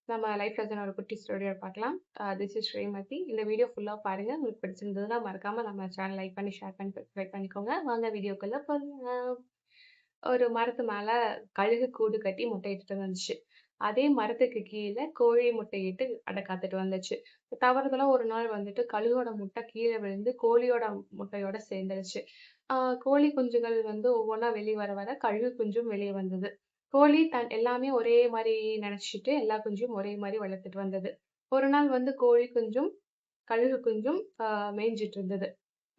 நம்ம life lesson ஒரு குட்டி ஸ்டோரியோட பார்க்கலாம். This is Srimathi. இந்த வீடியோ ஃபுல்லா பாருங்க. உங்களுக்கு பிடிச்சிருந்ததுன்னா மறக்காம நம்ம சேனல் லைக் பண்ணி, ஷேர் பண்ணி, சப்ஸ்கிரைப் பண்ணிக்கோங்க. வாங்க வீடியோக்குள்ள போகலாம். ஒரு மரத்து மேல கழுகு கூடு கட்டி முட்டையிட்டுட்டு இருந்துச்சு. அதே மரத்துக்கு கீழ கோழி முட்டையிட்டு அடை காத்துட்டு வந்துச்சு. தவறுதலா ஒரு நாள் வந்துட்டு கழுகோட முட்டை கீழ விழுந்து கோழியோட முட்டையோட சேர்ந்துருச்சு. ஆ கோழி குஞ்சுகள் வந்து ஒவ்வொன்னா வெளிய வர வர கழுகு குஞ்சும் வெளிய வந்தது. கோழி எல்லாமே ஒரே மாரி நெனச்சுட்டு எல்லா குஞ்சையும் ஒரே மாரி வளர்த்துட்டு வந்தது. ஒரு நாள் வந்து கோழி குஞ்சும், கழுகு குஞ்சும் மேய்ஞ்சுட்டு இருந்தது.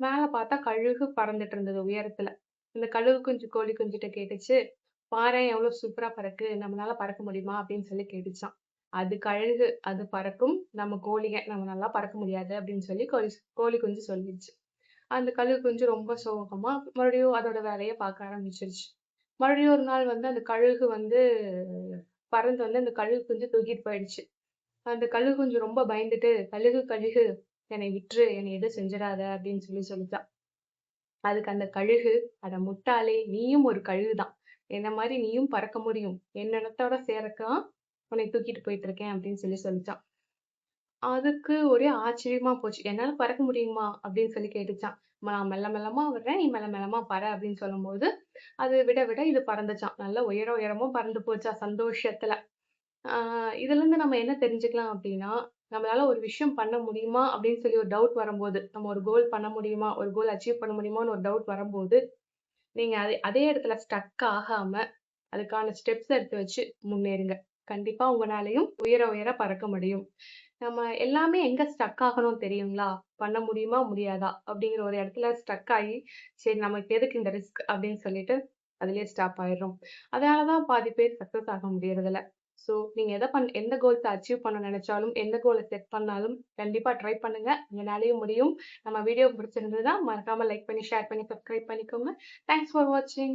மேல பார்த்தா கழுகு பறந்துட்டு இருந்தது உயரத்துல. இந்த கழுகு குஞ்சு கோழி குஞ்சுட்ட கேட்டுச்சு, "பாரேன் எவ்ளோ சூப்பரா பறக்கு. நம்மளால பறக்க முடியுமா?" அப்படின்னு சொல்லி கேட்டுச்சாம். அது கழுகு, "அது பறக்கும். நம்ம கோழிங்க. நம்மனால பறக்க முடியாது." அப்படின்னு சொல்லி கோழி குஞ்சு சொல்லிருச்சு. அந்த கழுகு குஞ்சு ரொம்ப சோகமா மறுபடியும் அதோட வேலைய பார்க்க ஆரம்பிச்சுருச்சு. மறுபடியும் ஒரு நாள் வந்து அந்த கழுகு வந்து பறந்து வந்து அந்த கழுகு குஞ்சு தூக்கிட்டு போயிடுச்சு. அந்த கழுகு குஞ்சு ரொம்ப பயந்துட்டு, "கழுகு கழுகு என்னை விட்டுரு. என்னை எதுவும் செஞ்சிடாத" அப்படின்னு சொல்லி சொல்லிச்சாம். அதுக்கு அந்த கழுகு, "அட முட்டாளே! நீயும் ஒரு கழுகு தான். என்ன மாரி நீயும் பறக்க முடியும். என்னிடத்தோட சேரத்தான் உன்னை தூக்கிட்டு போயிட்டு இருக்கேன்" அப்படின்னு சொல்லி சொல்லிச்சாம். அதுக்கு ஒரே ஆச்சரியமா போச்சு. "என்னால பறக்க முடியுமா?" அப்படின்னு சொல்லி கேட்டுச்சாம். "நான் மெல்ல மெல்லமா வர்றேன். நீ மெல்ல மெல்லமா பற" அப்படின்னு சொல்லும்போது, அது விட விட இது பறந்துச்சாம். நல்லா உயர உயரமா பறந்து போச்சாம் சந்தோஷத்துல. ஆ இதுலருந்து நம்ம என்ன தெரிஞ்சுக்கலாம் அப்படின்னா, நம்மளால ஒரு விஷயம் பண்ண முடியுமா அப்படின்னு சொல்லி ஒரு டவுட் வரும்போது, நம்ம ஒரு கோல் பண்ண முடியுமா? ஒரு கோல் அச்சீவ் பண்ண முடியுமான்னு ஒரு டவுட் வரும்போது, நீங்க அதே இடத்துல ஸ்டக் ஆகாம, அதுக்கான ஸ்டெப்ஸ் எடுத்து வச்சு முன்னேறுங்க. கண்டிப்பா உங்கனாலயும் உயர உயர பறக்க முடியும். நம்ம எல்லாமே எங்க ஸ்டக் ஆகணும் தெரியுங்களா? பண்ண முடியுமா? முடியாதா? அப்படிங்கிற ஒரு இடத்துல ஸ்டக் ஆகி, சரி நமக்கு எதுக்கு இந்த ரிஸ்க் அப்படின்னு சொல்லிட்டு அதிலேயே ஸ்டாப் ஆயிடுறோம். அதனால தான் பாதி பேர் சக்சஸ் ஆக முடியறதில்ல. ஸோ நீங்க எந்த கோல்ஸ அச்சீவ் பண்ண நெனைச்சாலும், எந்த கோல செட் பண்ணாலும் கண்டிப்பா ட்ரை பண்ணுங்க. உங்கனாலயும் முடியும். நம்ம வீடியோ பிடிச்சிருந்ததுன்னா மறக்காம லைக் பண்ணி, ஷேர் பண்ணி, சப்ஸ்கிரைப் பண்ணிக்கோங்க. தேங்க்ஸ் ஃபார் வாட்சிங்.